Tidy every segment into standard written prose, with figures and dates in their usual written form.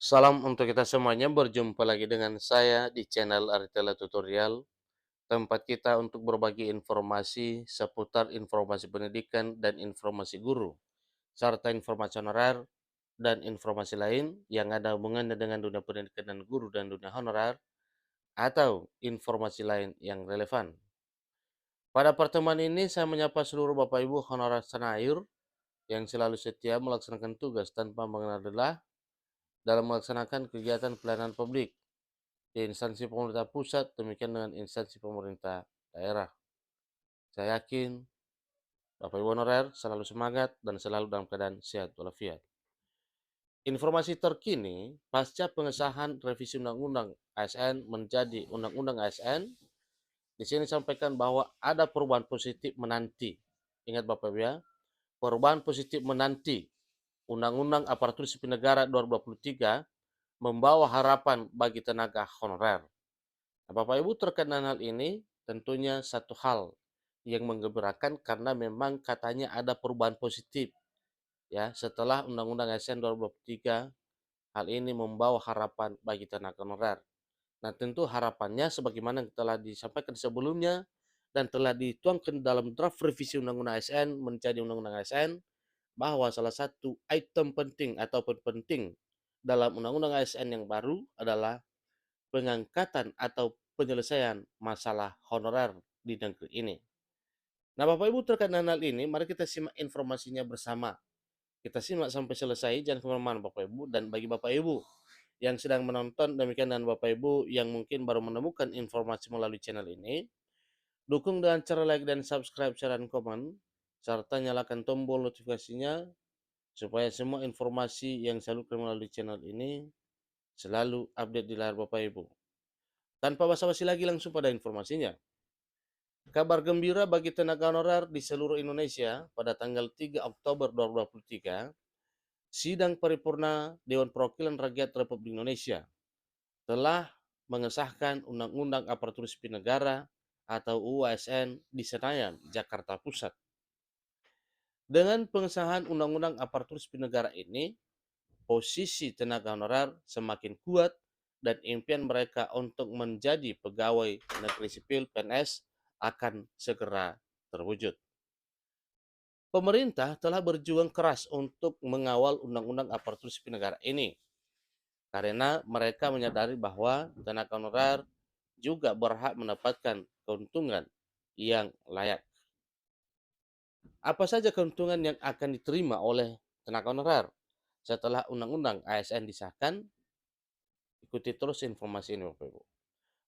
Salam untuk kita semuanya, berjumpa lagi dengan saya di channel Aritella Tutorial, tempat kita untuk berbagi informasi seputar informasi pendidikan dan informasi guru, serta informasi honorer dan informasi lain yang ada hubungannya dengan dunia pendidikan dan guru dan dunia honorer, atau informasi lain yang relevan. Pada pertemuan ini saya menyapa seluruh Bapak Ibu honorer senair yang selalu setia melaksanakan tugas tanpa mengenal lelah dalam melaksanakan kegiatan pelayanan publik di instansi pemerintah pusat, demikian dengan instansi pemerintah daerah. Saya yakin Bapak Ibu honorer selalu semangat dan selalu dalam keadaan sehat walafiat. Informasi terkini pasca pengesahan revisi Undang-Undang ASN menjadi Undang-Undang ASN, di sini disampaikan bahwa ada perubahan positif menanti. Ingat Bapak Ibu ya, perubahan positif menanti Undang-Undang Aparatur Sipil Negara 2023 membawa harapan bagi tenaga honorer. Nah, Bapak Ibu terkait dengan hal ini tentunya satu hal yang menggembirakan karena memang katanya ada perubahan positif ya setelah Undang-Undang ASN 2023, hal ini membawa harapan bagi tenaga honorer. Nah, tentu harapannya sebagaimana yang telah disampaikan sebelumnya dan telah dituangkan dalam draft revisi Undang-Undang ASN menjadi Undang-Undang ASN, bahwa salah satu item penting atau penting dalam Undang-Undang ASN yang baru adalah pengangkatan atau penyelesaian masalah honorer di negeri ini. Nah, Bapak Ibu terkait dengan hal ini, mari kita simak informasinya bersama. Kita simak sampai selesai, jangan kemana-mana Bapak Ibu. Dan bagi Bapak Ibu yang sedang menonton, demikian dengan Bapak Ibu yang mungkin baru menemukan informasi melalui channel ini, dukung dengan cara like dan subscribe, share, dan komen, serta nyalakan tombol notifikasinya supaya semua informasi yang selalu melalui channel ini selalu update di layar Bapak Ibu. Tanpa basa-basi lagi langsung pada informasinya. Kabar gembira bagi tenaga honorer di seluruh Indonesia pada tanggal 3 Oktober 2023, sidang paripurna Dewan Perwakilan Rakyat Republik Indonesia telah mengesahkan Undang-Undang Aparatur Sipil Negara atau UU ASN di Senayan, Jakarta Pusat. Dengan pengesahan Undang-Undang Aparatur Sipil Negara ini, posisi tenaga honorer semakin kuat dan impian mereka untuk menjadi pegawai negeri sipil (PNS) akan segera terwujud. Pemerintah telah berjuang keras untuk mengawal Undang-Undang Aparatur Sipil Negara ini karena mereka menyadari bahwa tenaga honorer juga berhak mendapatkan keuntungan yang layak. Apa saja keuntungan yang akan diterima oleh tenaga honorer setelah Undang-Undang ASN disahkan? Ikuti terus informasi ini Bapak Ibu.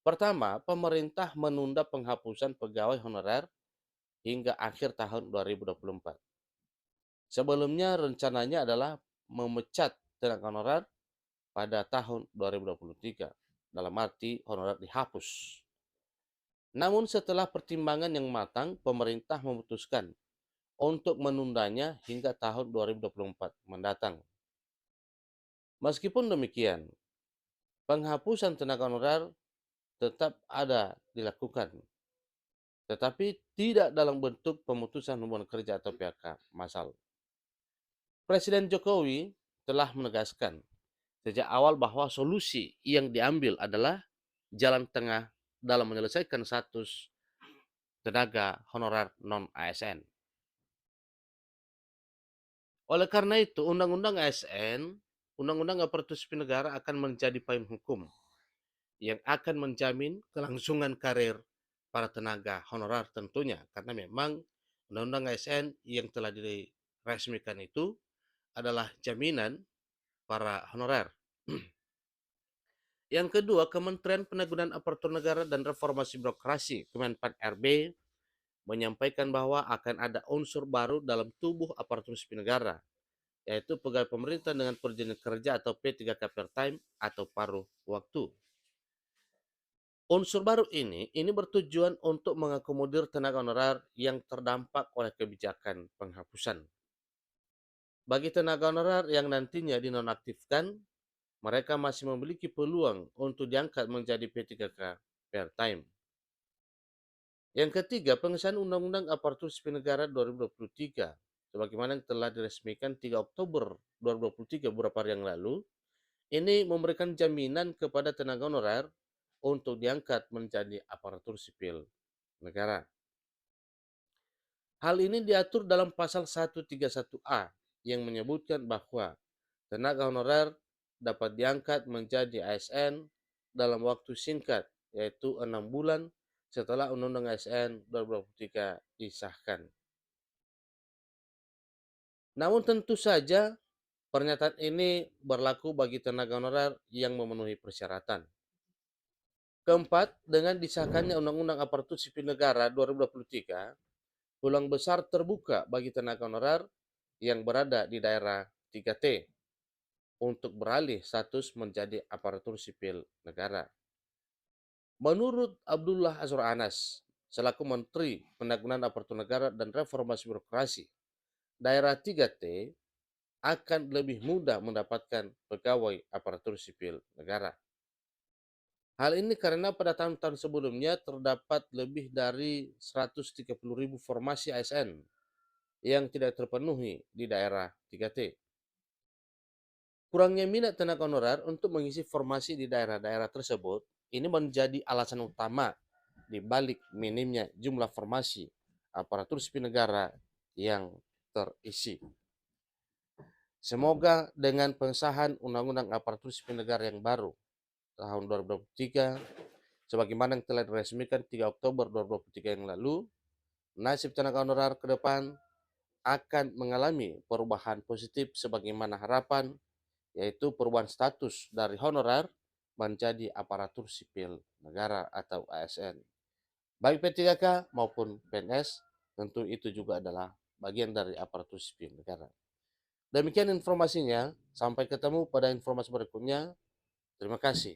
Pertama, pemerintah menunda penghapusan pegawai honorer hingga akhir tahun 2024. Sebelumnya rencananya adalah memecat tenaga honorer pada tahun 2023, dalam arti honorer dihapus. Namun setelah pertimbangan yang matang, pemerintah memutuskan untuk menundanya hingga tahun 2024 mendatang. Meskipun demikian, penghapusan tenaga honorer tetap ada dilakukan, tetapi tidak dalam bentuk pemutusan hubungan kerja atau PHK massal. Presiden Jokowi telah menegaskan sejak awal bahwa solusi yang diambil adalah jalan tengah dalam menyelesaikan status tenaga honorer non-ASN. Oleh karena itu, Undang-Undang ASN, Undang-Undang Aparatur Sipil Negara akan menjadi payung hukum yang akan menjamin kelangsungan karir para tenaga honorer tentunya, karena memang Undang-Undang ASN yang telah diresmikan itu adalah jaminan para honorer. Yang kedua, Kementerian Penanggulangan Aparatur Negara dan Reformasi Birokrasi Kemenpan RB menyampaikan bahwa akan ada unsur baru dalam tubuh aparatur sipil negara, yaitu pegawai pemerintah dengan perjanjian kerja atau P3K part-time atau paruh waktu. Unsur baru ini bertujuan untuk mengakomodir tenaga honorer yang terdampak oleh kebijakan penghapusan. Bagi tenaga honorer yang nantinya dinonaktifkan, mereka masih memiliki peluang untuk diangkat menjadi P3K part-time. Yang ketiga, pengesahan Undang-Undang Aparatur Sipil Negara 2023 sebagaimana yang telah diresmikan 3 Oktober 2023 beberapa hari yang lalu, Ini memberikan jaminan kepada tenaga honorer untuk diangkat menjadi aparatur sipil negara. Hal ini diatur dalam pasal 131A yang menyebutkan bahwa tenaga honorer dapat diangkat menjadi ASN dalam waktu singkat, yaitu 6 bulan setelah Undang-Undang ASN 2023 disahkan. Namun tentu saja pernyataan ini berlaku bagi tenaga honorer yang memenuhi persyaratan. Keempat, dengan disahkannya Undang-Undang Aparatur Sipil Negara 2023, peluang besar terbuka bagi tenaga honorer yang berada di daerah 3T untuk beralih status menjadi aparatur sipil negara. Menurut Abdullah Azwar Anas, selaku Menteri Pendayagunaan Aparatur Negara dan Reformasi Birokrasi, daerah 3T akan lebih mudah mendapatkan pegawai aparatur sipil negara. Hal ini karena pada tahun-tahun sebelumnya terdapat lebih dari 130.000 formasi ASN yang tidak terpenuhi di daerah 3T. Kurangnya minat tenaga honorer untuk mengisi formasi di daerah-daerah tersebut ini menjadi alasan utama di balik minimnya jumlah formasi aparatur sipil negara yang terisi. Semoga dengan pengesahan Undang-Undang Aparatur Sipil Negara yang baru tahun 2023, sebagaimana yang telah diresmikan 3 Oktober 2023 yang lalu, nasib tenaga honorer ke depan akan mengalami perubahan positif sebagaimana harapan, yaitu perubahan status dari honorer menjadi aparatur sipil negara atau ASN. Baik P3K maupun PNS, tentu itu juga adalah bagian dari aparatur sipil negara. Demikian informasinya, sampai ketemu pada informasi berikutnya. Terima kasih.